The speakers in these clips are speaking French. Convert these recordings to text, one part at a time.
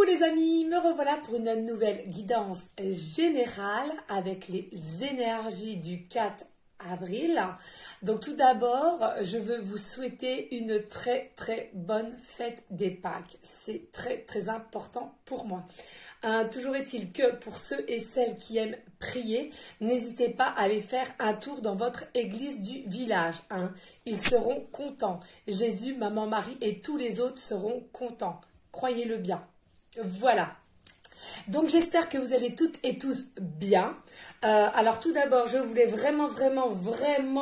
Coucou les amis, me revoilà pour une nouvelle guidance générale avec les énergies du 4 avril. Donc tout d'abord, je veux vous souhaiter une très bonne fête des Pâques. C'est très important pour moi. Toujours est-il que pour ceux et celles qui aiment prier, n'hésitez pas à aller faire un tour dans votre église du village. Ils seront contents. Jésus, Maman Marie et tous les autres seront contents. Croyez-le bien. Voilà. Donc j'espère que vous allez toutes et tous bien. Alors tout d'abord, je voulais vraiment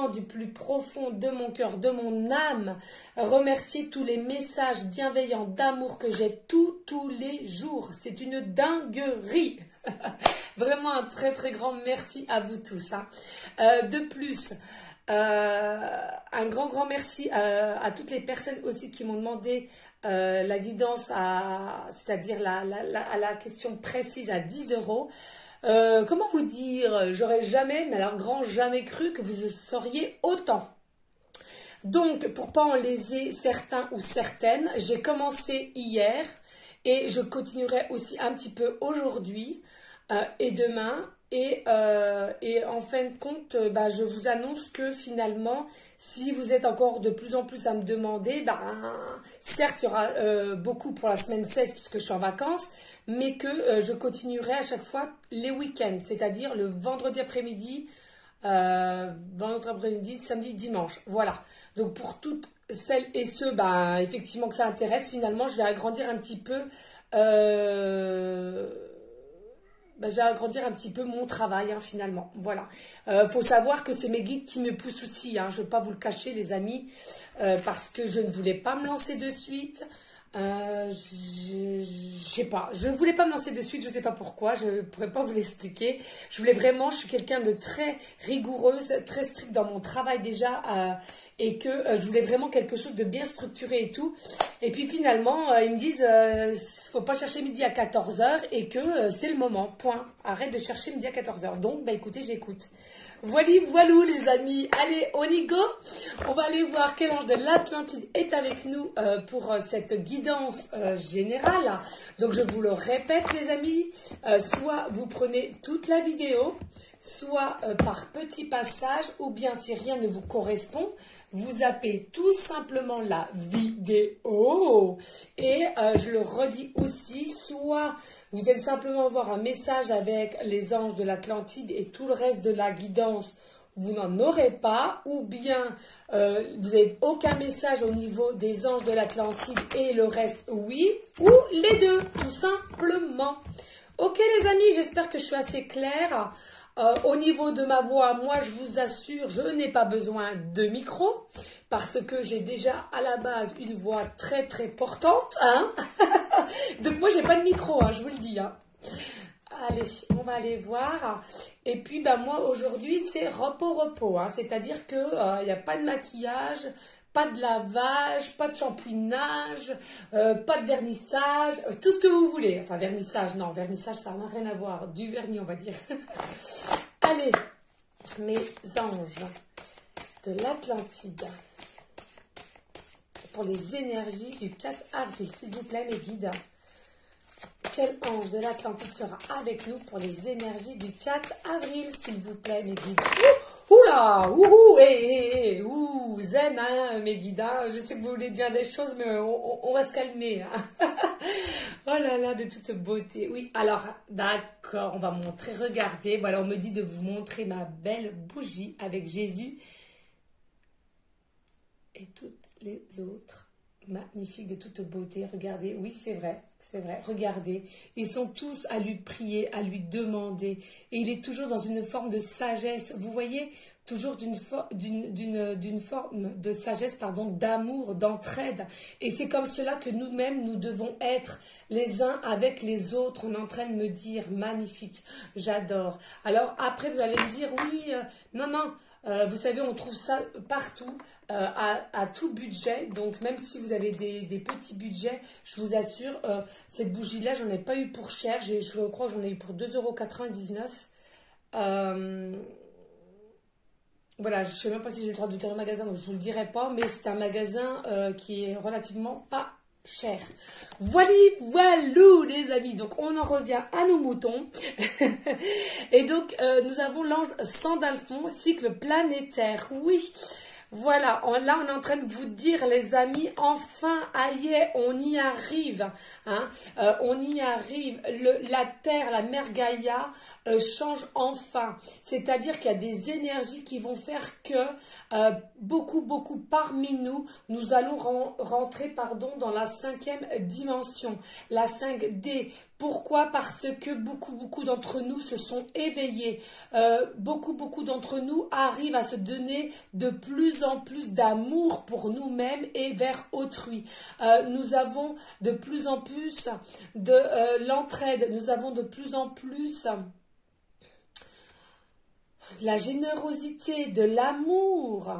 du plus profond de mon cœur, de mon âme, remercier tous les messages bienveillants d'amour que j'ai tous les jours. C'est une dinguerie. Vraiment un très grand merci à vous tous. De plus, un grand merci à toutes les personnes aussi qui m'ont demandé la guidance, c'est-à-dire à la question précise à 10 €. Comment vous dire, j'aurais jamais, mais alors grand jamais cru que vous sauriez autant. Donc, pour pas en léser certains ou certaines, j'ai commencé hier et je continuerai aussi un petit peu aujourd'hui et demain. Et en fin de compte, je vous annonce que finalement, si vous êtes encore de plus en plus à me demander, certes, il y aura beaucoup pour la semaine 16 puisque je suis en vacances, mais que je continuerai à chaque fois les week-ends, c'est-à-dire le vendredi après-midi, samedi, dimanche. Voilà. Donc pour toutes celles et ceux, effectivement que ça intéresse, finalement, je vais agrandir un petit peu. Je vais agrandir un petit peu mon travail, finalement. Voilà. Faut savoir que c'est mes guides qui me poussent aussi. Je ne vais pas vous le cacher, les amis, parce que je ne voulais pas me lancer de suite. Je sais pas. Je ne voulais pas me lancer de suite. Je ne sais pas pourquoi. Je ne pourrais pas vous l'expliquer. Je suis quelqu'un de très rigoureuse, très stricte dans mon travail déjà. Et que je voulais vraiment quelque chose de bien structuré et tout. Et puis finalement, ils me disent, faut pas chercher midi à 14 h et que c'est le moment, point. Arrête de chercher midi à 14 h. Donc, écoutez, j'écoute. Voilou les amis. Allez, on y go. On va aller voir quel ange de l'Atlantide est avec nous pour cette guidance générale. Donc, je vous le répète les amis, soit vous prenez toute la vidéo, soit par petits passages, ou bien si rien ne vous correspond, vous zappez tout simplement la vidéo. Et je le redis aussi, soit vous allez simplement voir un message avec les anges de l'Atlantide et tout le reste de la guidance, vous n'en aurez pas. Ou bien vous n'avez aucun message au niveau des anges de l'Atlantide et le reste oui. Ou les deux, tout simplement. Ok les amis, j'espère que je suis assez claire. Au niveau de ma voix, moi je vous assure, je n'ai pas besoin de micro parce que j'ai déjà à la base une voix très portante. Donc moi j'ai pas de micro, je vous le dis. Allez, on va aller voir. Et puis moi aujourd'hui c'est repos. C'est-à-dire que y a pas de maquillage, pas de lavage, pas de shampouinage, pas de vernissage, tout ce que vous voulez. Enfin, vernissage, non, vernissage, ça n'a rien à voir. Du vernis, on va dire. Allez, mes anges de l'Atlantide, pour les énergies du 4 avril, s'il vous plaît, mes guides. Quel ange de l'Atlantide sera avec nous pour les énergies du 4 avril, s'il vous plaît, mes guides? Oula, zen, mes guides, je sais que vous voulez dire des choses, mais on va se calmer. Oh là là, de toute beauté. Oui, alors, d'accord, on va montrer, regardez, voilà, on me dit de vous montrer ma belle bougie avec Jésus et toutes les autres. Magnifique, de toute beauté, regardez, oui c'est vrai, regardez, ils sont tous à lui prier, à lui demander, et il est toujours dans une forme de sagesse, vous voyez, toujours d'une forme de sagesse, d'amour, d'entraide, et c'est comme cela que nous-mêmes, nous devons être les uns avec les autres. On est en train de me dire, magnifique, j'adore. Alors après vous allez me dire, oui, non, vous savez, on trouve ça partout, à tout budget. Donc, même si vous avez des petits budgets, je vous assure, cette bougie-là, j'en ai pas eu pour cher. Je crois que j'en ai eu pour 2,99 €. Voilà, je ne sais même pas si j'ai le droit de dire le magasin, donc je ne vous le dirai pas. Mais c'est un magasin qui est relativement pas cher. Voilà, voilou les amis, donc on en revient à nos moutons. Et donc nous avons l'ange Sandalphon, cycle planétaire, oui. Voilà, là on est en train de vous dire les amis, enfin, aïe, on y arrive, hein, on y arrive, la Terre, la mère Gaïa change enfin, c'est-à-dire qu'il y a des énergies qui vont faire que beaucoup parmi nous, nous allons rentrer dans la 5e dimension, la 5D. Pourquoi? Parce que beaucoup d'entre nous se sont éveillés. Beaucoup d'entre nous arrivent à se donner de plus en plus d'amour pour nous-mêmes et vers autrui. Nous avons de plus en plus de l'entraide. Nous avons de plus en plus de la générosité, de l'amour.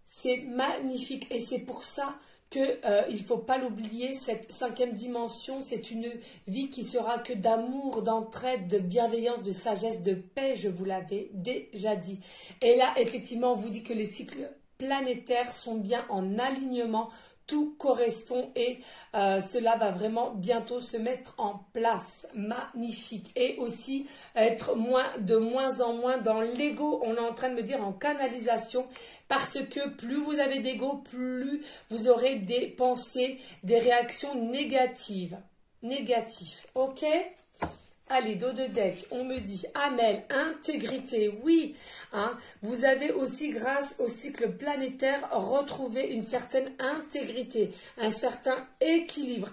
C'est magnifique et c'est pour ça qu'il ne faut pas l'oublier, cette 5e dimension, c'est une vie qui sera que d'amour, d'entraide, de bienveillance, de sagesse, de paix, je vous l'avais déjà dit. Et là, effectivement, on vous dit que les cycles planétaires sont bien en alignement, tout correspond et cela va vraiment bientôt se mettre en place. Magnifique. Et aussi être de moins en moins dans l'ego. On est en train de me dire en canalisation parce que plus vous avez d'ego, plus vous aurez des pensées, des réactions négatives. Ok? Allez, dos de deck, on me dit, Amel, intégrité, oui, hein, vous avez aussi, grâce au cycle planétaire, retrouvé une certaine intégrité, un certain équilibre.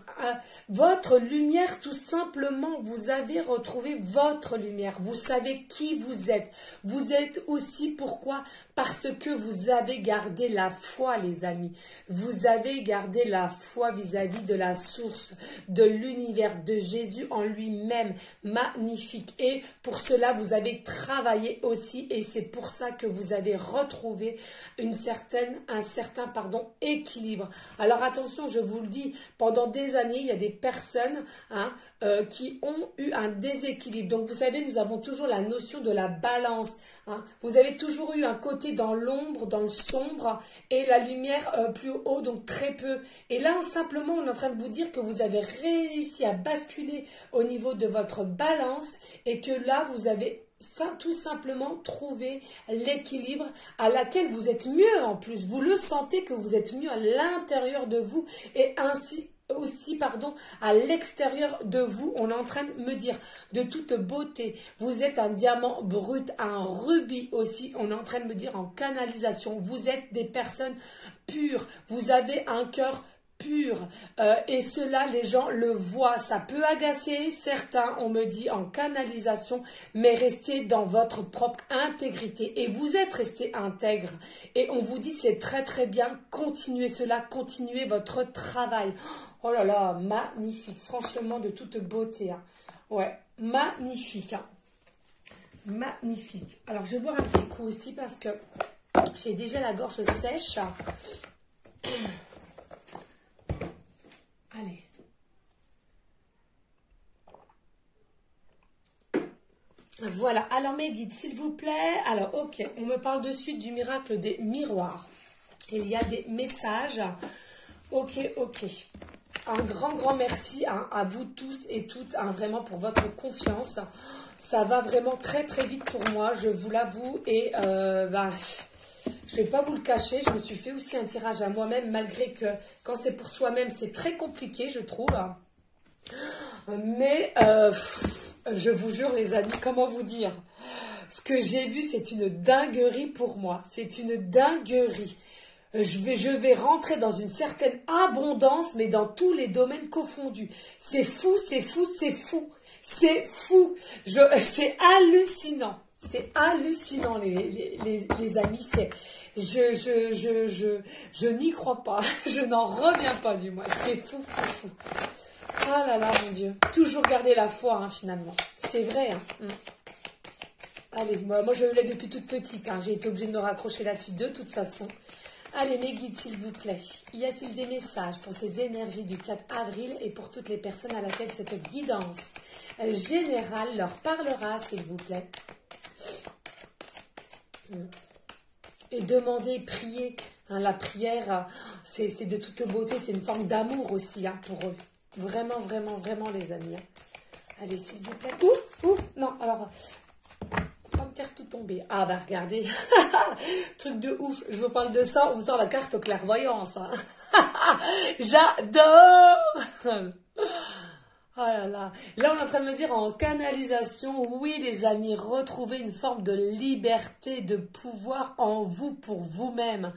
Votre lumière, tout simplement, vous avez retrouvé votre lumière. Vous savez qui vous êtes. Vous êtes aussi, pourquoi? Parce que vous avez gardé la foi, les amis. Vous avez gardé la foi vis-à-vis de la source, de l'univers, de Jésus en lui-même. Magnifique. Et pour cela, vous avez travaillé aussi et c'est pour ça que vous avez retrouvé un certain équilibre. Alors attention, je vous le dis, pendant des années, il y a des personnes qui ont eu un déséquilibre. Donc vous savez, nous avons toujours la notion de la balance. Hein. Vous avez toujours eu un côté dans l'ombre, dans le sombre et la lumière plus haut, donc très peu. Et là, simplement, on est en train de vous dire que vous avez réussi à basculer au niveau de votre balance et que là, vous avez tout simplement trouvé l'équilibre à laquelle vous êtes mieux en plus. Vous le sentez que vous êtes mieux à l'intérieur de vous et ainsi aussi, à l'extérieur de vous, on est en train de me dire de toute beauté. Vous êtes un diamant brut, un rubis aussi, on est en train de me dire en canalisation. Vous êtes des personnes pures, vous avez un cœur pur et cela, les gens le voient. Ça peut agacer certains, on me dit en canalisation, mais restez dans votre propre intégrité et vous êtes resté intègre et on vous dit c'est très bien, continuez cela, continuez votre travail. Oh là là, magnifique, franchement de toute beauté. Hein. Ouais, magnifique. Hein. Magnifique. Alors, je vais boire un petit coup aussi parce que j'ai déjà la gorge sèche. Allez. Voilà. Alors, mes guides, s'il vous plaît. Alors, ok, on me parle de suite du miracle des miroirs. Il y a des messages. Ok. Un grand merci à vous tous et toutes, hein, vraiment pour votre confiance. Ça va vraiment très vite pour moi, je vous l'avoue. Et je ne vais pas vous le cacher, je me suis fait aussi un tirage à moi-même, malgré que quand c'est pour soi-même, c'est très compliqué, je trouve. Mais je vous jure les amis, comment vous dire? Ce que j'ai vu, c'est une dinguerie pour moi. C'est une dinguerie. Je vais rentrer dans une certaine abondance, mais dans tous les domaines confondus. C'est fou. C'est hallucinant. C'est hallucinant, les amis. Je n'y crois pas. Je n'en reviens pas, du moins. C'est fou. Ah là là, mon Dieu. Toujours garder la foi, hein, finalement. C'est vrai, hein. Allez, moi je l'ai depuis toute petite. Hein. J'ai été obligée de me raccrocher là-dessus de toute façon. Allez, mes guides, s'il vous plaît, y a-t-il des messages pour ces énergies du 4 avril et pour toutes les personnes à laquelle cette guidance générale leur parlera, s'il vous plaît? Et demandez, priez, Hein, la prière, c'est de toute beauté, c'est une forme d'amour aussi hein, pour eux. Vraiment, vraiment, vraiment les amis. Hein. Allez, s'il vous plaît. Ouh, non, alors, pas me faire tout tomber. Ah bah regardez, truc de ouf, je vous parle de ça, on me sort la carte clairvoyance. Hein. J'adore. Oh là là. Là, on est en train de me dire en canalisation, oui les amis, retrouvez une forme de liberté, de pouvoir en vous pour vous-même.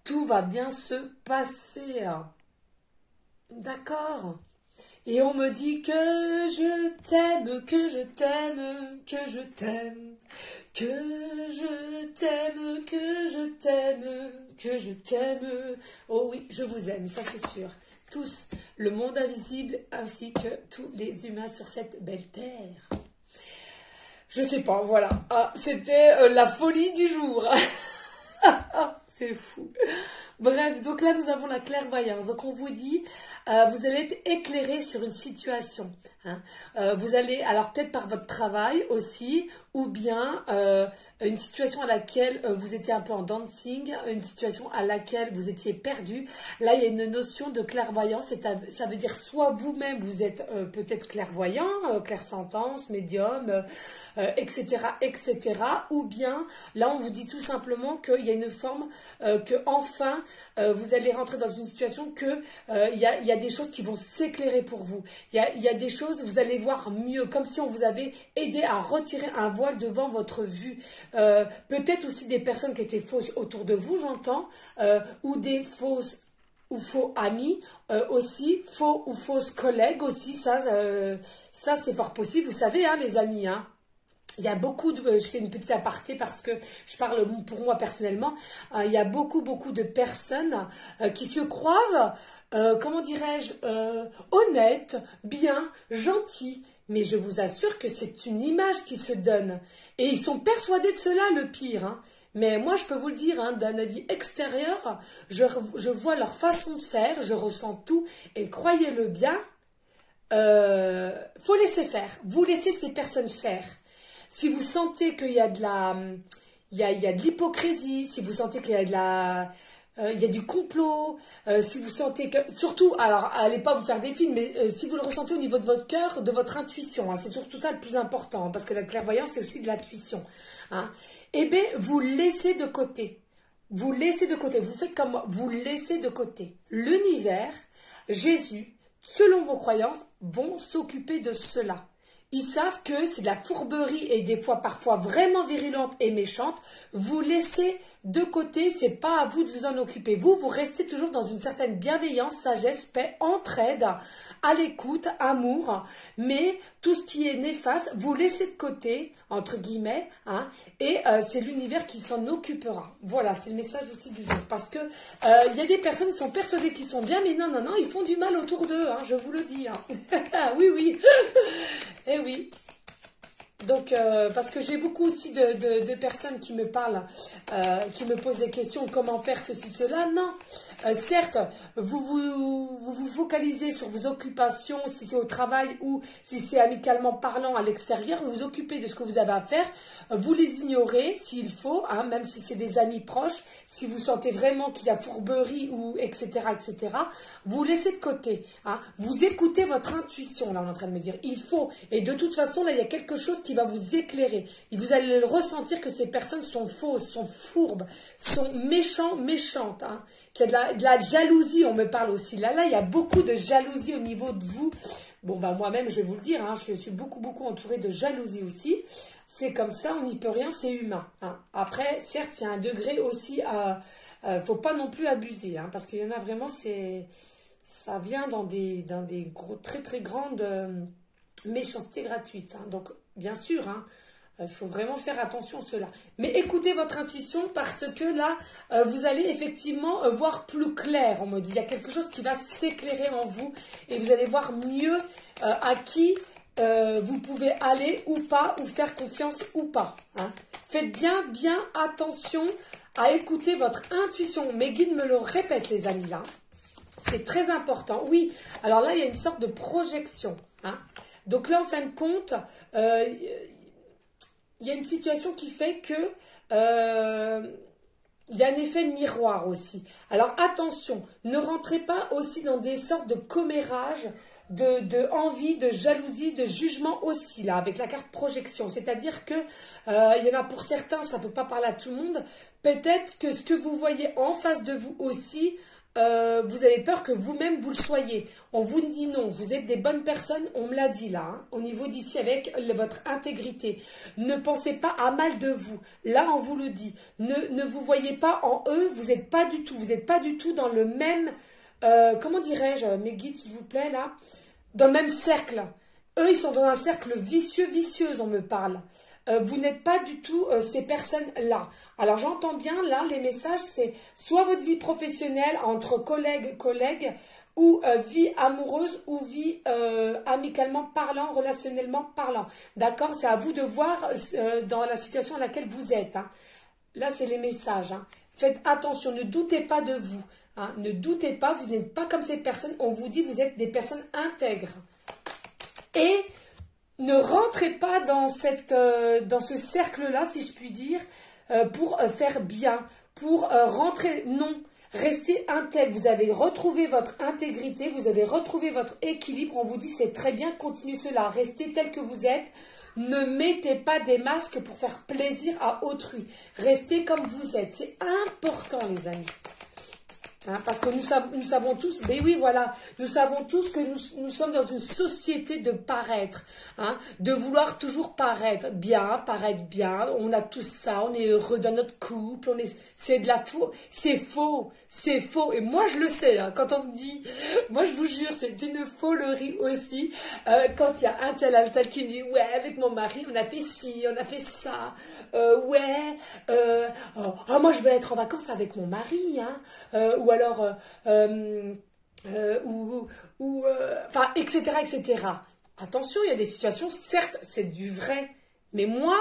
Tout va bien se passer. D'accord. Et on me dit que je t'aime, que je t'aime, que je t'aime, que je t'aime, que je t'aime, que je t'aime. Oh oui, je vous aime, ça c'est sûr. Tous, le monde invisible ainsi que tous les humains sur cette belle terre. Je sais pas, voilà. Ah, c'était la folie du jour. C'est fou. Bref, donc là, nous avons la clairvoyance. Donc, on vous dit, vous allez être éclairé sur une situation. Hein. Vous allez, alors peut-être par votre travail aussi, ou bien une situation à laquelle vous étiez un peu en dancing, une situation à laquelle vous étiez perdu. Là, il y a une notion de clairvoyance. Ça veut dire soit vous-même, vous êtes peut-être clairvoyant, clairsentence, médium, etc., etc. Ou bien, là, on vous dit tout simplement qu'il y a une forme que enfin vous allez rentrer dans une situation que il y a des choses qui vont s'éclairer pour vous. Il y a des choses, vous allez voir mieux, comme si on vous avait aidé à retirer un voile devant votre vue. Peut-être aussi des personnes qui étaient fausses autour de vous, j'entends, ou des fausses ou faux amis aussi, faux ou fausses collègues aussi, ça c'est fort possible, vous savez, hein, les amis, hein. Il y a beaucoup de, je fais une petite aparté parce que je parle pour moi personnellement, il y a beaucoup de personnes qui se croient, comment dirais-je, honnêtes, bien, gentils. Mais je vous assure que c'est une image qui se donne. Et ils sont persuadés de cela, le pire. Hein. Mais moi, je peux vous le dire, hein, d'un avis extérieur, je vois leur façon de faire, je ressens tout. Et croyez-le bien, faut laisser faire. Vous laissez ces personnes faire. Si vous sentez qu'il y a de la, il y a de l'hypocrisie, si vous sentez qu'il y a de la, il y a du complot, si vous sentez que, surtout, alors allez pas vous faire des films, mais si vous le ressentez au niveau de votre cœur, de votre intuition, hein, c'est surtout ça le plus important, hein, parce que la clairvoyance c'est aussi de l'intuition. Hein, eh bien, vous laissez de côté, vous laissez de côté, vous faites comme moi, vous laissez de côté. L'univers, Jésus, selon vos croyances, vont s'occuper de cela. Ils savent que c'est de la fourberie et des fois parfois vraiment virulente et méchante. Vous laissez de côté, c'est pas à vous de vous en occuper. Vous restez toujours dans une certaine bienveillance, sagesse, paix, entraide, à l'écoute, amour. Mais tout ce qui est néfaste, vous laissez de côté, entre guillemets, hein, et c'est l'univers qui s'en occupera. Voilà, c'est le message aussi du jour. Parce que il y a des personnes qui sont persuadées qu'ils sont bien, mais non, ils font du mal autour d'eux, hein, je vous le dis. Hein. Oui. Eh oui. Donc, parce que j'ai beaucoup aussi de personnes qui me parlent, qui me posent des questions, comment faire ceci, cela. Non, certes, vous focalisez sur vos occupations, si c'est au travail ou si c'est amicalement parlant à l'extérieur, vous vous occupez de ce que vous avez à faire, vous les ignorez s'il faut, hein, même si c'est des amis proches, si vous sentez vraiment qu'il y a fourberie ou etc., vous laissez de côté, hein, vous écoutez votre intuition, là on est en train de me dire, il faut, et de toute façon là il y a quelque chose qui va vous éclairer. Et vous allez le ressentir que ces personnes sont fausses, sont fourbes, sont méchantes. Hein. Qu'il y a de la jalousie, on me parle aussi. Là, il y a beaucoup de jalousie au niveau de vous. Bon, bah moi-même, je vais vous le dire, hein, je suis beaucoup entourée de jalousie aussi. C'est comme ça, on n'y peut rien, c'est humain. Hein. Après, certes, il y a un degré aussi à... faut pas non plus abuser, hein, parce qu'il y en a vraiment, ça vient dans des gros, très grandes... méchanceté gratuite. Hein. Donc, bien sûr, hein, faut vraiment faire attention à cela. Mais écoutez votre intuition parce que là, vous allez effectivement voir plus clair. On me dit, il y a quelque chose qui va s'éclairer en vous et vous allez voir mieux à qui vous pouvez aller ou pas, ou faire confiance ou pas. Hein. Faites bien attention à écouter votre intuition. Mes guides me le répètent, les amis, là. C'est très important. Oui, alors là, il y a une sorte de projection. Hein. Donc là, en fin de compte, il y a une situation qui fait que il y a un effet miroir aussi. Alors attention, ne rentrez pas aussi dans des sortes de commérages, de envie, de jalousie, de jugement aussi, là, avec la carte projection. C'est-à-dire que il y en a pour certains, ça ne peut pas parler à tout le monde. Peut-être que ce que vous voyez en face de vous aussi, vous avez peur que vous-même vous le soyez. On vous dit non, vous êtes des bonnes personnes, on me l'a dit là, hein, au niveau d'ici avec votre intégrité. Ne pensez pas à mal de vous, là on vous le dit. Ne vous voyez pas en eux, vous n'êtes pas du tout dans le même, comment dirais-je, mes guides s'il vous plaît là, dans le même cercle. Eux ils sont dans un cercle vicieuse on me parle. Vous n'êtes pas du tout ces personnes-là. Alors j'entends bien là, les messages, c'est soit votre vie professionnelle entre collègues, ou vie amoureuse, ou vie amicalement parlant, relationnellement parlant. D'accord? C'est à vous de voir dans la situation dans laquelle vous êtes. Hein. Là, c'est les messages. Hein. Faites attention, ne doutez pas de vous. Hein. Ne doutez pas, vous n'êtes pas comme ces personnes. On vous dit, vous êtes des personnes intègres. Et ne rentrez pas dans ce cercle-là, si je puis dire, pour faire bien, pour rentrer. Non, restez intègre. Vous avez retrouvé votre intégrité, vous avez retrouvé votre équilibre. On vous dit c'est très bien, continuez cela. Restez tel que vous êtes. Ne mettez pas des masques pour faire plaisir à autrui. Restez comme vous êtes. C'est important, les amis. Hein, parce que nous savons tous, mais oui voilà, nous savons tous que nous sommes dans une société de paraître, hein, de vouloir toujours paraître bien, on a tout ça, on est heureux dans notre couple, c'est de la faux, c'est faux, et moi je le sais, hein, quand on me dit, moi je vous jure, c'est une folerie aussi, quand il y a un tel qui me dit, ouais, avec mon mari, on a fait ci, on a fait ça, moi je vais être en vacances avec mon mari, hein, ou alors, enfin, etc. Attention, il y a des situations, certes, c'est du vrai, mais moi,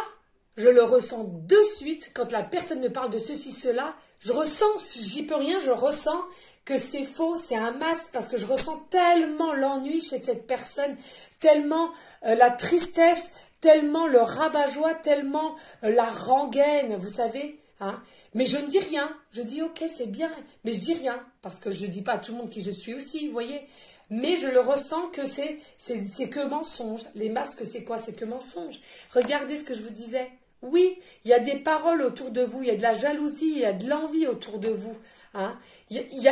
je le ressens de suite quand la personne me parle de ceci, cela, je ressens, j'y peux rien, je ressens que c'est faux, c'est un masque, parce que je ressens tellement l'ennui chez cette personne, tellement la tristesse, tellement le rabat-joie, tellement la rengaine, vous savez, hein. Mais je ne dis rien, je dis ok c'est bien, mais je dis rien, parce que je ne dis pas à tout le monde qui je suis aussi, vous voyez. Mais je le ressens que c'est que mensonge. Les masques c'est quoi? C'est que mensonge. Regardez ce que je vous disais. Oui, il y a des paroles autour de vous, il y a de la jalousie, il y a de l'envie autour de vous. Hein.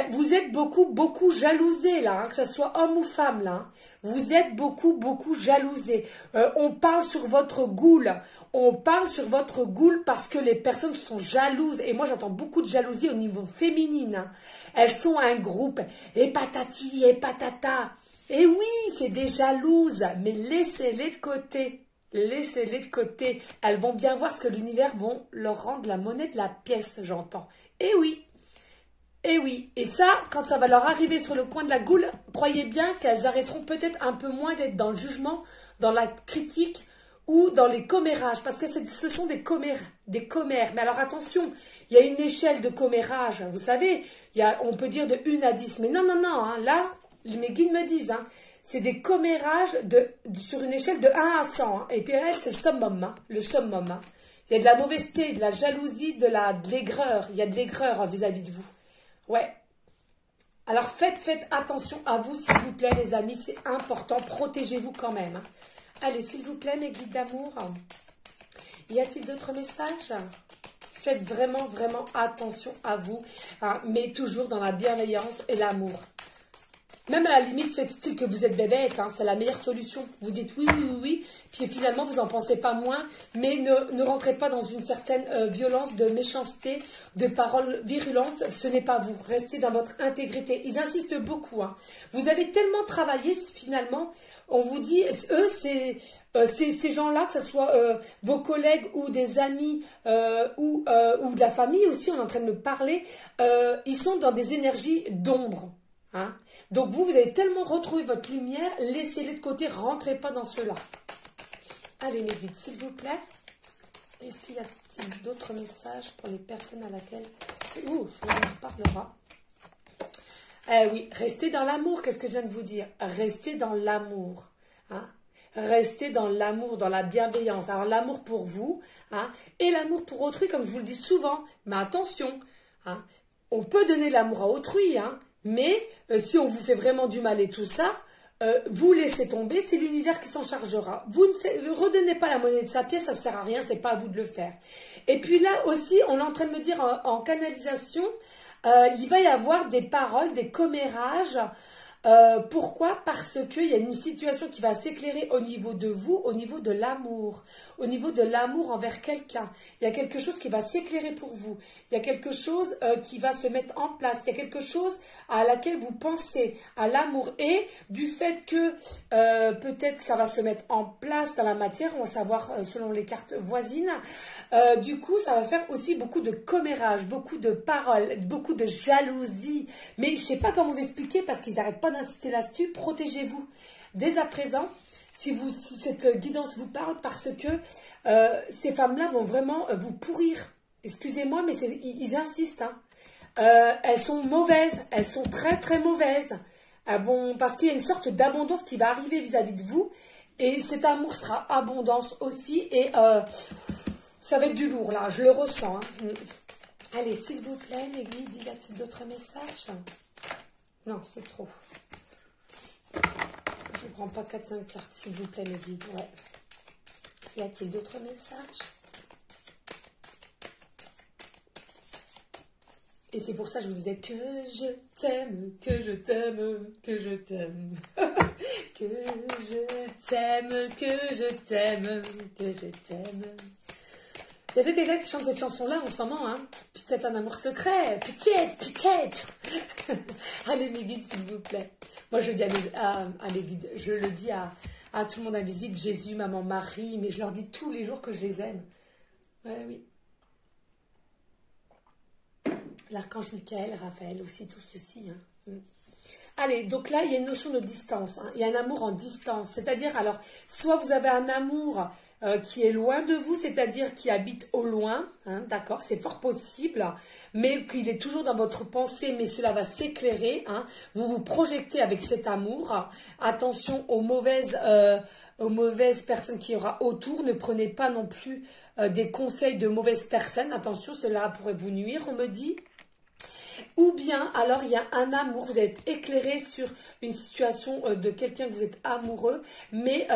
Vous êtes beaucoup jalousés là, hein, que ce soit homme ou femme là. Hein. Vous êtes beaucoup jalousés. On parle sur votre goule. On parle sur votre goule parce que les personnes sont jalouses. Et moi j'entends beaucoup de jalousie au niveau féminine. Hein. Elles sont un groupe. Et patati et patata. Et oui, c'est des jalouses. Mais laissez-les de côté. Laissez-les de côté. Elles vont bien voir ce que l'univers vont leur rendre la monnaie de la pièce, j'entends. Et oui. Et oui, et ça, quand ça va leur arriver sur le coin de la goule, croyez bien qu'elles arrêteront peut-être un peu moins d'être dans le jugement, dans la critique ou dans les commérages, parce que ce sont des commères. Mais alors attention, il y a une échelle de commérage, vous savez, on peut dire de 1 à 10, mais non, hein, là, mes guides me disent, hein, c'est des commérages sur une échelle de 1 à 100, hein, et puis elle, c'est le summum. Hein. Il y a de la mauvaiseté, de la jalousie, de l'aigreur, il y a de l'aigreur vis-à-vis de vous. Ouais. Alors faites attention à vous, s'il vous plaît, les amis. C'est important. Protégez-vous quand même. Hein. Allez, s'il vous plaît, mes guides d'amour. Y a-t-il d'autres messages? Faites vraiment attention à vous. Hein, mais toujours dans la bienveillance et l'amour. Même à la limite, faites style que vous êtes bébête, hein, c'est la meilleure solution. Vous dites oui, puis finalement, vous n'en pensez pas moins, mais ne rentrez pas dans une certaine violence, de méchanceté, de paroles virulentes, ce n'est pas vous. Restez dans votre intégrité. Ils insistent beaucoup. Hein. Vous avez tellement travaillé, finalement, on vous dit, eux, c'est... ces gens-là, que ce soit vos collègues ou des amis ou de la famille aussi, on est en train de me parler, ils sont dans des énergies d'ombre. Hein? Donc vous avez tellement retrouvé votre lumière, laissez-les de côté, rentrez pas dans cela. Allez mes guides, s'il vous plaît. Est-ce qu'il y a d'autres messages pour les personnes à laquelle... Ouh, on en reparlera. Oui, restez dans l'amour, qu'est-ce que je viens de vous dire? Restez dans l'amour. Hein? Restez dans l'amour, dans la bienveillance. Alors l'amour pour vous, hein, et l'amour pour autrui, comme je vous le dis souvent. Mais attention, hein. On peut donner l'amour à autrui, hein, mais si on vous fait vraiment du mal et tout ça, vous laissez tomber, c'est l'univers qui s'en chargera. Vous ne redonnez pas la monnaie de sa pièce, ça ne sert à rien, c'est pas à vous de le faire. Et puis là aussi, on est en train de me dire en canalisation, il va y avoir des paroles, des commérages. Pourquoi? Parce qu'il y a une situation qui va s'éclairer au niveau de vous, au niveau de l'amour envers quelqu'un. Il y a quelque chose qui va s'éclairer pour vous. Il y a quelque chose qui va se mettre en place. Il y a quelque chose à laquelle vous pensez, à l'amour. Et du fait que peut-être ça va se mettre en place dans la matière, on va savoir selon les cartes voisines, du coup ça va faire aussi beaucoup de commérages, beaucoup de paroles, beaucoup de jalousie. Mais je ne sais pas comment vous expliquer parce qu'ils n'arrêtent pas d'inciter là-dessus. Protégez-vous dès à présent si cette guidance vous parle, parce que ces femmes-là vont vraiment vous pourrir. Excusez-moi, mais ils insistent. Hein. Elles sont mauvaises, elles sont très très mauvaises. Parce qu'il y a une sorte d'abondance qui va arriver vis-à-vis de vous. Et cet amour sera abondance aussi. Et ça va être du lourd là, je le ressens. Hein. Allez, s'il vous plaît, mes guides, y a-t-il d'autres messages? Non, c'est trop. Je ne prends pas 4-5 cartes, s'il vous plaît, mes guides. Ouais. Y a-t-il d'autres messages? Et c'est pour ça que je vous disais que je t'aime, que je t'aime, que je t'aime. Que je t'aime, que je t'aime, que je t'aime. Il y avait quelqu'un qui chante cette chanson-là en ce moment, hein. Peut-être un amour secret, peut-être. Allez, mes guides, s'il vous plaît. Moi, je dis à mes guides, je le dis à tout le monde invisible, Jésus, maman, Marie, mais je leur dis tous les jours que je les aime. Ouais, oui. L'archange Michael, Raphaël aussi, tout ceci. Hein. Allez, donc là, il y a une notion de distance. Hein. Il y a un amour en distance. C'est-à-dire, alors, soit vous avez un amour qui est loin de vous, c'est-à-dire qui habite au loin, hein, d'accord, c'est fort possible, mais qu'il est toujours dans votre pensée, mais cela va s'éclairer. Hein. Vous vous projetez avec cet amour. Attention aux mauvaises personnes qu'il y aura autour. Ne prenez pas non plus des conseils de mauvaises personnes. Attention, cela pourrait vous nuire, on me dit. Ou bien, alors, il y a un amour, vous êtes éclairé sur une situation de quelqu'un que vous êtes amoureux, mais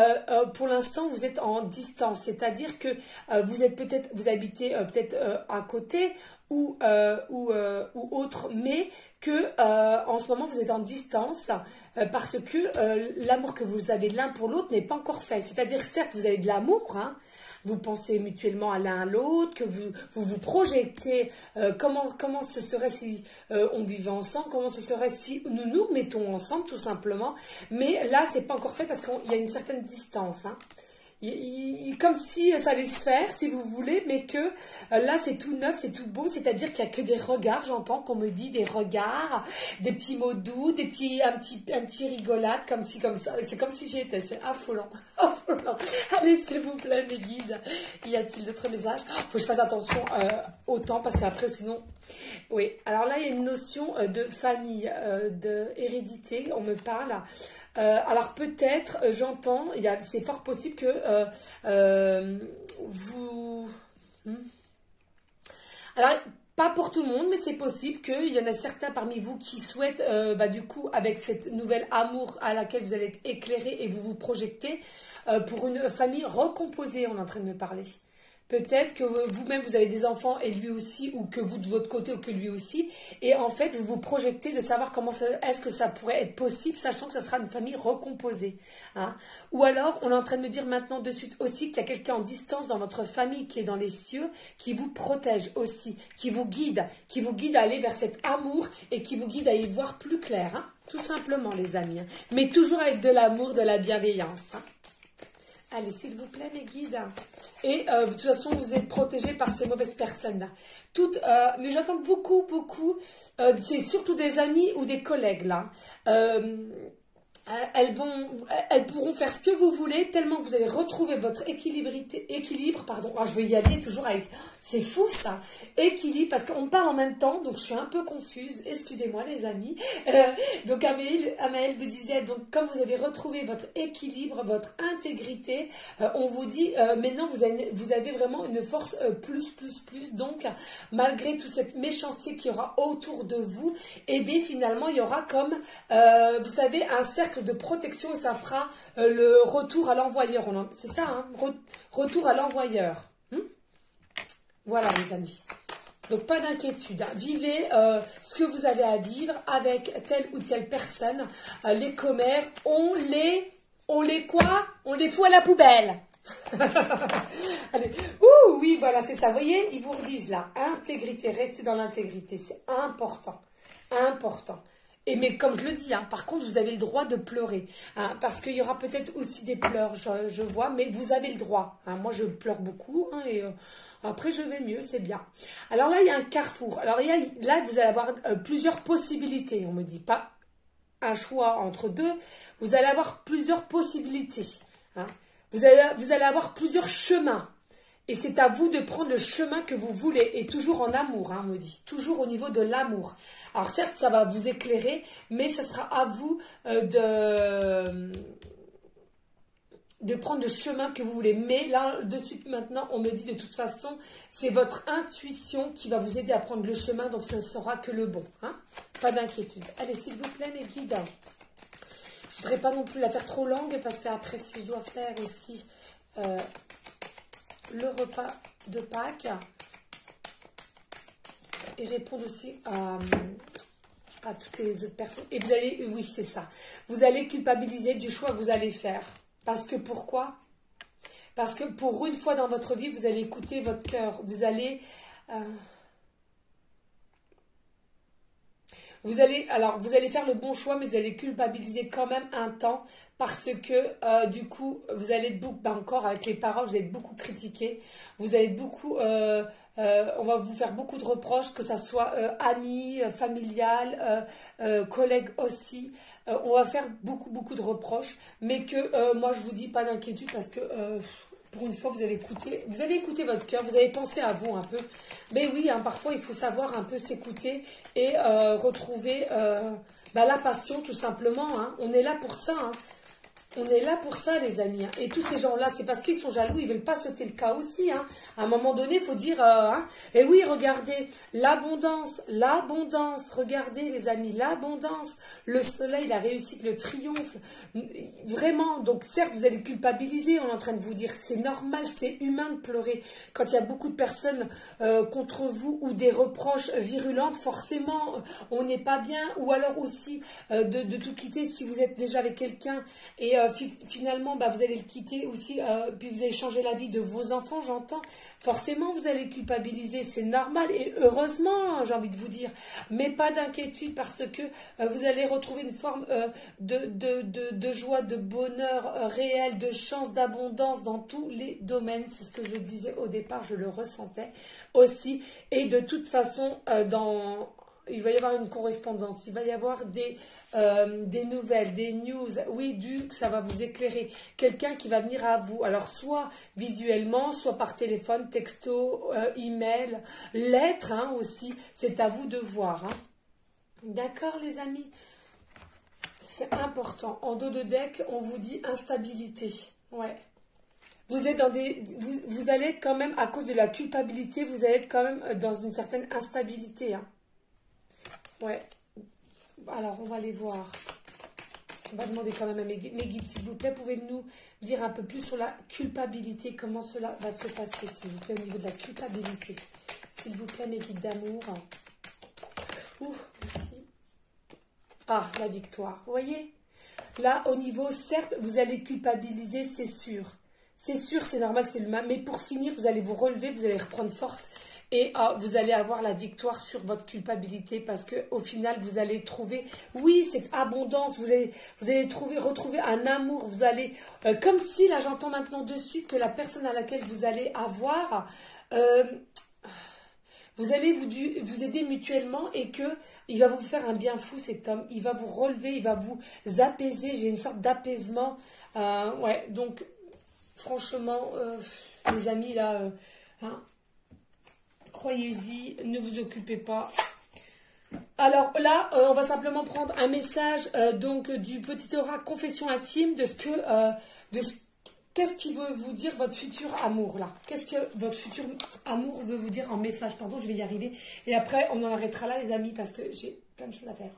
pour l'instant, vous êtes en distance. C'est-à-dire que vous habitez peut-être à côté ou autre, mais que en ce moment, vous êtes en distance parce que l'amour que vous avez l'un pour l'autre n'est pas encore fait. C'est-à-dire, certes, vous avez de l'amour, hein, vous pensez mutuellement à l'un à l'autre, que vous projetez comment ce serait si on vivait ensemble, comment ce serait si nous nous mettons ensemble tout simplement. Mais là, c'est pas encore fait parce qu'il y a une certaine distance. Hein. Comme si ça allait se faire, si vous voulez, mais que là, c'est tout neuf, c'est tout beau. C'est-à-dire qu'il n'y a que des regards, j'entends qu'on me dit des regards, des petits mots doux, un petit rigolade, comme ça. C'est comme si j'y étais, c'est affolant. Affolant. Allez, s'il vous plaît, mes guides. Y a-t-il d'autres messages? Faut que je fasse attention au temps, parce qu'après, sinon... Oui, alors là, il y a une notion de famille, de hérédité, on me parle. Alors peut-être, j'entends, c'est fort possible que vous... Alors, pas pour tout le monde, mais c'est possible qu'il y en a certains parmi vous qui souhaitent, du coup, avec cette nouvelle amour à laquelle vous allez être éclairé et vous vous projetez, pour une famille recomposée, on est en train de me parler. Peut-être que vous-même, vous avez des enfants et lui aussi, ou que vous de votre côté, ou que lui aussi. Et en fait, vous vous projetez de savoir comment est-ce que ça pourrait être possible, sachant que ça sera une famille recomposée. Hein. Ou alors, on est en train de me dire maintenant de suite aussi qu'il y a quelqu'un en distance dans votre famille qui est dans les cieux, qui vous protège aussi, qui vous guide à aller vers cet amour et qui vous guide à y voir plus clair. Hein. Tout simplement, les amis. Hein. Mais toujours avec de l'amour, de la bienveillance. Hein. Allez, s'il vous plaît, mes guides. Et de toute façon, vous êtes protégés par ces mauvaises personnes-là. Mais j'entends beaucoup, c'est surtout des amis ou des collègues, là. elles pourront faire ce que vous voulez tellement que vous allez retrouver votre équilibre, pardon. Oh, je vais y aller toujours avec, c'est fou ça, équilibre, parce qu'on parle en même temps, donc je suis un peu confuse, excusez-moi les amis. Donc Amaël vous disait, donc comme vous avez retrouvé votre équilibre, votre intégrité, on vous dit, maintenant vous avez vraiment une force plus, donc malgré toute cette méchanceté qu'il y aura autour de vous, et bien finalement il y aura comme, vous savez, un cercle de protection, ça fera le retour à l'envoyeur. C'est ça, hein, retour à l'envoyeur. Voilà, les amis. Donc, pas d'inquiétude. Hein. Vivez ce que vous avez à vivre avec telle ou telle personne. Les commères, on les quoi? On les fout à la poubelle. Allez. Ouh, oui, voilà, c'est ça. Vous voyez, ils vous redisent là, intégrité, restez dans l'intégrité. C'est important. Important. Et mais comme je le dis, hein, par contre, vous avez le droit de pleurer. Hein, parce qu'il y aura peut-être aussi des pleurs, je vois, mais vous avez le droit. Hein, moi, je pleure beaucoup hein, et après, je vais mieux, c'est bien. Alors là, il y a un carrefour. Alors là, vous allez avoir plusieurs possibilités. On ne me dit pas un choix entre deux. Vous allez avoir plusieurs possibilités. Hein. Vous allez avoir plusieurs chemins. Et c'est à vous de prendre le chemin que vous voulez. Et toujours en amour, hein, on me dit. Toujours au niveau de l'amour. Alors certes, ça va vous éclairer, mais ce sera à vous de prendre le chemin que vous voulez. Mais là, de suite maintenant, on me dit de toute façon, c'est votre intuition qui va vous aider à prendre le chemin. Donc ce ne sera que le bon. Hein. Pas d'inquiétude. Allez, s'il vous plaît, mes guides. Je ne voudrais pas non plus la faire trop longue parce qu'après, si je dois faire aussi... le repas de Pâques et répondre aussi à toutes les autres personnes. Et vous allez, oui, c'est ça. Vous allez culpabiliser du choix que vous allez faire. Parce que pourquoi? Parce que pour une fois dans votre vie, vous allez écouter votre cœur. Vous allez faire le bon choix, mais vous allez culpabiliser quand même un temps parce que du coup, vous allez être beaucoup, encore avec les paroles, vous allez être beaucoup critiqué. Vous allez être beaucoup, on va vous faire beaucoup de reproches, que ça soit amis, familial, collègues aussi. On va faire beaucoup de reproches, mais que moi je vous dis pas d'inquiétude parce que pour une fois, vous avez écouté votre cœur, vous avez pensé à vous un peu. Mais oui, hein, parfois, il faut savoir un peu s'écouter et retrouver la passion, tout simplement. Hein. On est là pour ça. Hein. On est là pour ça, les amis. Hein. Et tous ces gens-là, c'est parce qu'ils sont jaloux, ils ne veulent pas sauter le cas aussi. Hein. À un moment donné, il faut dire... et oui, regardez, l'abondance, regardez, les amis, l'abondance, le soleil, la réussite, le triomphe. Vraiment, donc certes, vous allez culpabiliser, on est en train de vous dire, c'est normal, c'est humain de pleurer. Quand il y a beaucoup de personnes contre vous ou des reproches virulentes, forcément, on n'est pas bien. Ou alors aussi de tout quitter si vous êtes déjà avec quelqu'un et finalement, vous allez le quitter aussi, puis vous allez changer la vie de vos enfants, j'entends. Forcément, vous allez culpabiliser, c'est normal et heureusement, j'ai envie de vous dire. Mais pas d'inquiétude parce que vous allez retrouver une forme de joie, de bonheur réel, de chance, d'abondance dans tous les domaines. C'est ce que je disais au départ, je le ressentais aussi. Et de toute façon, il va y avoir une correspondance, il va y avoir des nouvelles, des news, oui, ça va vous éclairer. Quelqu'un qui va venir à vous, alors soit visuellement, soit par téléphone, texto, email, lettre hein, aussi, c'est à vous de voir. Hein. D'accord les amis? C'est important. En dos de deck, on vous dit instabilité. Ouais. Vous êtes vous allez être quand même, à cause de la culpabilité, vous allez être quand même dans une certaine instabilité. Hein. Ouais. Alors, on va aller voir. On va demander quand même à mes guides, s'il vous plaît, pouvez-vous nous dire un peu plus sur la culpabilité, comment cela va se passer, s'il vous plaît, au niveau de la culpabilité. S'il vous plaît, mes guides d'amour. Ouh, merci. Ah, la victoire. Vous voyez? Là, au niveau, certes, vous allez culpabiliser, c'est sûr. C'est sûr, c'est normal, c'est l'humain. Mais pour finir, vous allez vous relever, vous allez reprendre force. Et vous allez avoir la victoire sur votre culpabilité parce qu'au final, vous allez trouver, oui, cette abondance, vous allez retrouver un amour, vous allez, comme si, là j'entends maintenant de suite que la personne à laquelle vous allez avoir, Vous allez vous aider mutuellement et que il va vous faire un bien fou cet homme. Il va vous relever, il va vous apaiser. J'ai une sorte d'apaisement. Ouais, donc franchement, les amis, là, hein, croyez-y, ne vous occupez pas. Alors là, on va simplement prendre un message donc du petit oracle confession intime de ce que qu'est-ce qui veut vous dire votre futur amour là? Qu'est-ce que votre futur amour veut vous dire en message? Pardon, je vais y arriver. Et après, on en arrêtera là, les amis, parce que j'ai plein de choses à faire.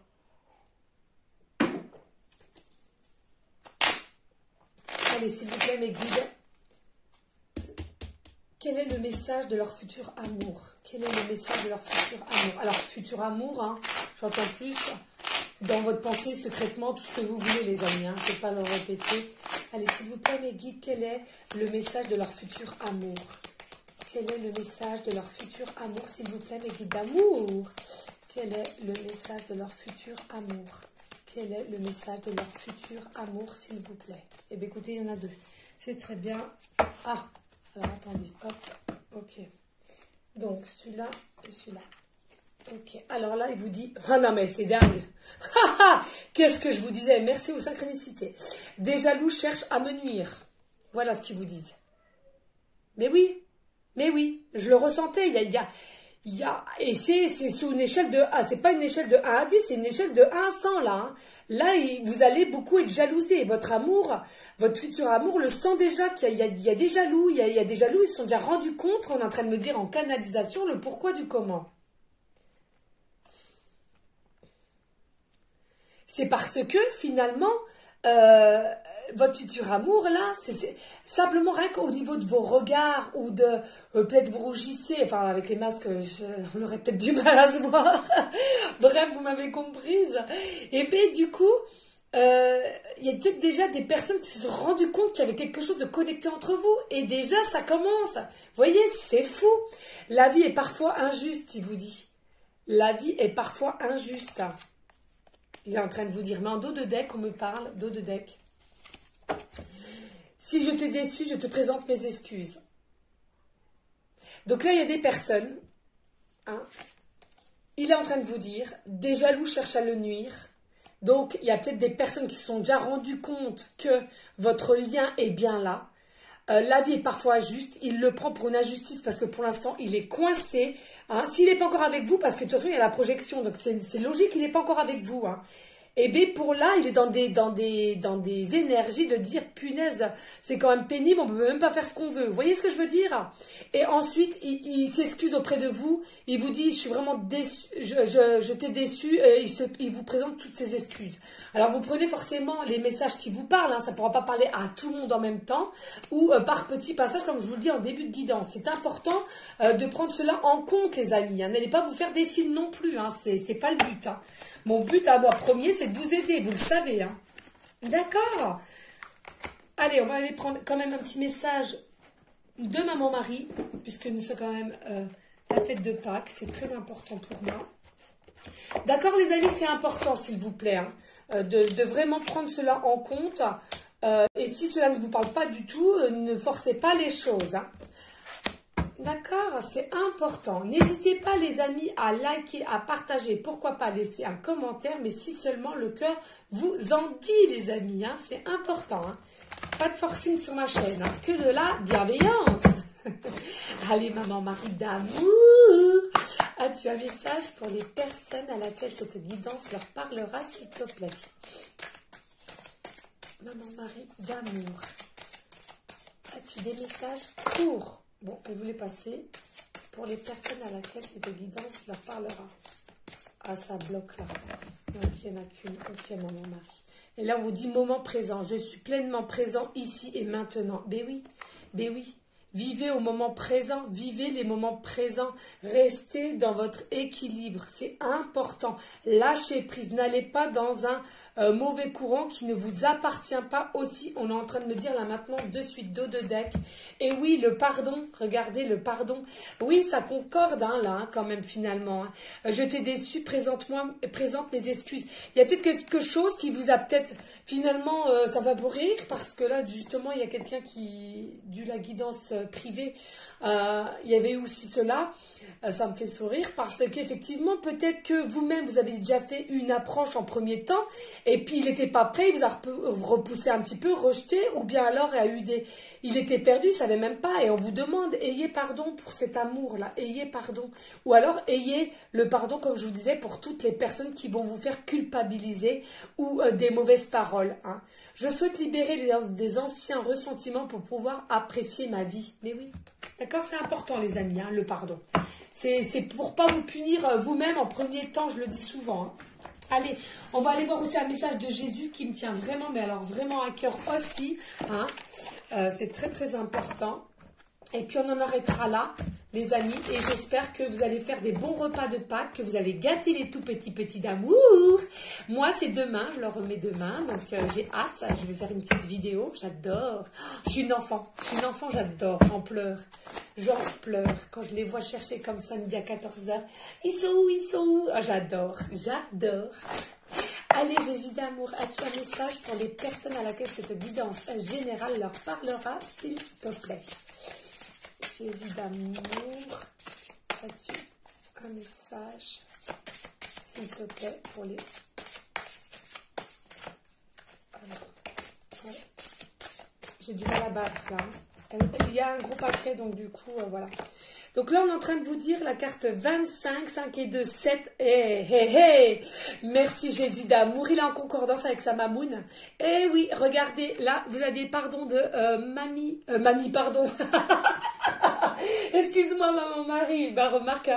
Allez, s'il vous plaît, mes guides. Quel est le message de leur futur amour? Quel est le message de leur futur amour? Alors, futur amour, hein, j'entends plus dans votre pensée secrètement tout ce que vous voulez, les amis. Hein, je ne vais pas le répéter. Allez, s'il vous plaît, mes guides, quel est le message de leur futur amour? Quel est le message de leur futur amour, s'il vous plaît, mes guides d'amour? Quel est le message de leur futur amour? Quel est le message de leur futur amour, s'il vous plaît? Eh bien, écoutez, il y en a deux. C'est très bien. Ah, alors attendez, hop, ok. Donc, celui-là et celui-là. Ok, alors là, il vous dit... Ah non, mais c'est dingue. Qu'est-ce que je vous disais? Merci aux synchronicités. Des jaloux cherchent à me nuire. Voilà ce qu'ils vous disent. Mais oui, je le ressentais. Et c'est sur une échelle de... Ah, c'est pas une échelle de 1 à 10, c'est une échelle de 1 à 100, là. Hein. Là, vous allez beaucoup être jalousé. Votre amour, votre futur amour le sent déjà qu'il y a des jaloux. Il y a des jaloux, ils se sont déjà rendus compte. On est en train de me dire en canalisation le pourquoi du comment. C'est parce que, finalement, votre futur amour, là, c'est simplement rien qu'au niveau de vos regards ou de... peut-être vous rougissez, enfin, avec les masques, on aurait peut-être du mal à se voir. Bref, vous m'avez comprise. Et bien, du coup, il y a peut-être déjà des personnes qui se sont rendues compte qu'il y avait quelque chose de connecté entre vous. Et déjà, ça commence. Vous voyez, c'est fou. La vie est parfois injuste, il vous dit. La vie est parfois injuste. Il est en train de vous dire, mais en dos de deck, on me parle, dos de deck. Si je t'ai déçu, je te présente mes excuses. Donc là, il y a des personnes, hein, il est en train de vous dire, des jaloux cherchent à le nuire. Donc, il y a peut-être des personnes qui se sont déjà rendues compte que votre lien est bien là. La vie est parfois injuste, il le prend pour une injustice parce que pour l'instant, il est coincé. Hein. S'il n'est pas encore avec vous, parce que de toute façon, il y a la projection, donc c'est logique, il n'est pas encore avec vous. Hein. Et bien pour là, il est dans des énergies de dire, punaise, c'est quand même pénible, on ne peut même pas faire ce qu'on veut. Vous voyez ce que je veux dire? Et ensuite, il s'excuse auprès de vous, il vous dit, je suis vraiment déçu, je t'ai déçu, il vous présente toutes ses excuses. Alors vous prenez forcément les messages qui vous parlent, hein, ça ne pourra pas parler à tout le monde en même temps, ou par petits passages, comme je vous le dis en début de guidance. C'est important de prendre cela en compte, les amis. Hein. N'allez pas vous faire des films non plus, hein, c'est pas le but. Hein. Mon but à moi premier, c'est de vous aider, vous le savez. Hein. D'accord? Allez, on va aller prendre quand même un petit message de Maman Marie, puisque nous sommes quand même la fête de Pâques. C'est très important pour moi. D'accord, les amis, c'est important, s'il vous plaît, hein, de vraiment prendre cela en compte. Et si cela ne vous parle pas du tout, ne forcez pas les choses. Hein. D'accord, c'est important. N'hésitez pas, les amis, à liker, à partager. Pourquoi pas laisser un commentaire, mais si seulement le cœur vous en dit, les amis. Hein, c'est important. Hein. Pas de forcing sur ma chaîne, hein, que de la bienveillance. Allez, Maman Marie d'amour. As-tu un message pour les personnes à laquelle cette guidance leur parlera, s'il te plaît? Maman Marie d'amour. As-tu des messages courts? Bon, elle voulait passer pour les personnes à laquelle cette guidance leur parlera. Ah, ça bloque là. Donc, il n'y en a qu'une. Ok, Maman Marie. Et là, on vous dit moment présent. Je suis pleinement présent ici et maintenant. Ben oui, ben oui. Vivez au moment présent. Vivez les moments présents. Restez dans votre équilibre. C'est important. Lâchez prise. N'allez pas dans un mauvais courant qui ne vous appartient pas aussi. On est en train de me dire là maintenant de suite dos de deck. Et oui, le pardon, regardez le pardon. Oui, ça concorde là quand même finalement. Je t'ai déçu, présente mes excuses. Il y a peut-être quelque chose qui vous a peut-être finalement, ça va vous rire parce que là justement il y a quelqu'un qui, dû la guidance privée, il y avait aussi cela. Ça me fait sourire parce qu'effectivement, peut-être que vous-même, vous avez déjà fait une approche en premier temps et puis il n'était pas prêt, il vous a repoussé un petit peu, rejeté, ou bien alors il était perdu, il ne savait même pas et on vous demande, ayez pardon pour cet amour-là, ayez pardon. Ou alors, ayez le pardon, comme je vous disais, pour toutes les personnes qui vont vous faire culpabiliser ou des mauvaises paroles. Je souhaite libérer des anciens ressentiments pour pouvoir apprécier ma vie. Mais oui, d'accord, c'est important les amis, le pardon. C'est pour pas vous punir vous-même en premier temps, je le dis souvent. Allez, on va aller voir aussi un message de Jésus qui me tient vraiment, mais alors vraiment à cœur aussi. C'est très très important. Et puis on en arrêtera là, les amis. Et j'espère que vous allez faire des bons repas de Pâques, que vous allez gâter les tout petits d'amour. Moi, c'est demain, je le remets demain. Donc j'ai hâte, je vais faire une petite vidéo. J'adore. Je suis une enfant, j'adore. J'en pleure. J'en pleure. Quand je les vois chercher comme ça, midi à 14 h. Ils sont où? J'adore. Allez, Jésus d'amour, as-tu un message pour les personnes à laquelle cette guidance générale leur parlera, s'il te plaît? Jésus d'amour, as-tu un message, s'il te plaît, pour les... Alors, ouais. J'ai du mal à battre là. Il y a un gros paquet, donc du coup, voilà. Donc là, on est en train de vous dire la carte 25, 5 et 2, 7. Merci Jésus d'amour. Il est en concordance avec sa mamoune. Eh oui, regardez, là, vous avez pardon de mamie, pardon. Excuse-moi, maman Marie. Bah, remarque,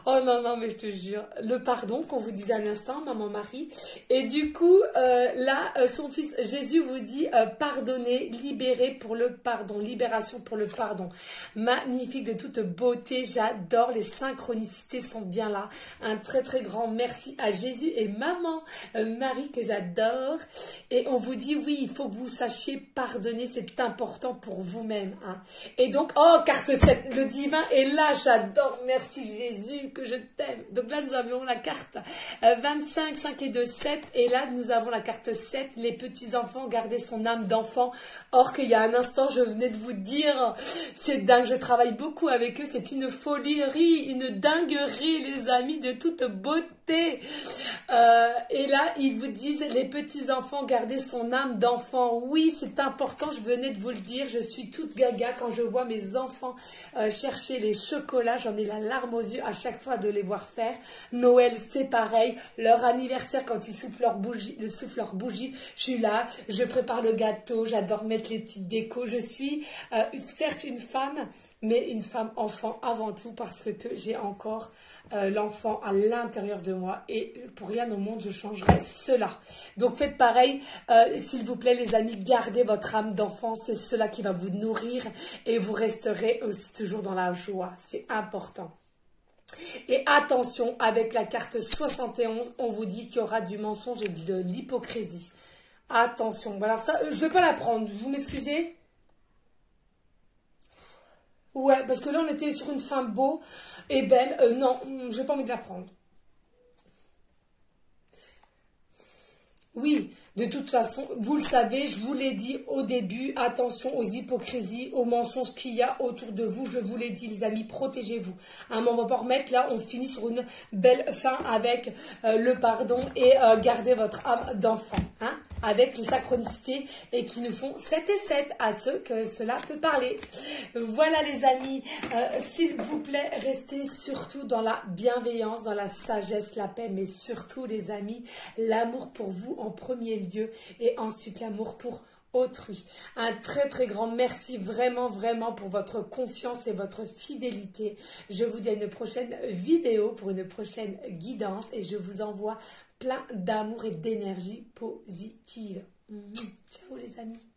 oh non, mais je te jure. Le pardon qu'on vous disait à l'instant, maman Marie. Et du coup, là, son fils Jésus vous dit pardonnez, libérez pour le pardon. Libération pour le pardon. Magnifique, de toute beauté. J'adore. Les synchronicités sont bien là. Un très, très grand merci à Jésus et maman Marie que j'adore. Et on vous dit, oui, il faut que vous sachiez pardonner. C'est important pour vous-même. Et donc, oh, carte 7, le divin est là, j'adore, merci Jésus, que je t'aime. Donc là, nous avions la carte 25, 5 et 2, 7. Et là, nous avons la carte 7, les petits-enfants, garder son âme d'enfant. Or qu'il y a un instant, je venais de vous dire, c'est dingue, je travaille beaucoup avec eux, c'est une folierie, une dinguerie, les amis, de toute beauté. Et là, ils vous disent, les petits-enfants, garder son âme d'enfant. Oui, c'est important, je venais de vous le dire, je suis toute gaga quand je vois mes enfants chercher les chocolats, j'en ai la larme aux yeux à chaque fois de les voir faire. Noël, c'est pareil, leur anniversaire quand ils soufflent leur bougie, je suis là, je prépare le gâteau, j'adore mettre les petites décos. Je suis certes une femme, mais une femme enfant avant tout parce que j'ai encore l'enfant à l'intérieur de moi et pour rien au monde je changerai cela. Donc faites pareil, s'il vous plaît les amis, gardez votre âme d'enfant, c'est cela qui va vous nourrir et vous resterez aussi toujours dans la joie, c'est important. Et attention, avec la carte 71, on vous dit qu'il y aura du mensonge et de l'hypocrisie. Attention, alors ça, je ne vais pas la prendre, vous m'excusez? Ouais, parce que là, on était sur une fin beau et belle. Non, je n'ai pas envie de la prendre. Oui, de toute façon, vous le savez, je vous l'ai dit au début, attention aux hypocrisies, aux mensonges qu'il y a autour de vous. Je vous l'ai dit, les amis, protégez-vous. On ne va pas remettre, là, on finit sur une belle fin avec le pardon et gardez votre âme d'enfant, avec les synchronicités et qui nous font 7 et 7 à ceux que cela peut parler. Voilà les amis, s'il vous plaît, restez surtout dans la bienveillance, dans la sagesse, la paix, mais surtout les amis, l'amour pour vous en premier lieu et ensuite l'amour pour autrui. Un très très grand merci vraiment pour votre confiance et votre fidélité. Je vous dis à une prochaine vidéo pour une prochaine guidance et je vous envoie plein d'amour et d'énergie positive. Ciao les amis.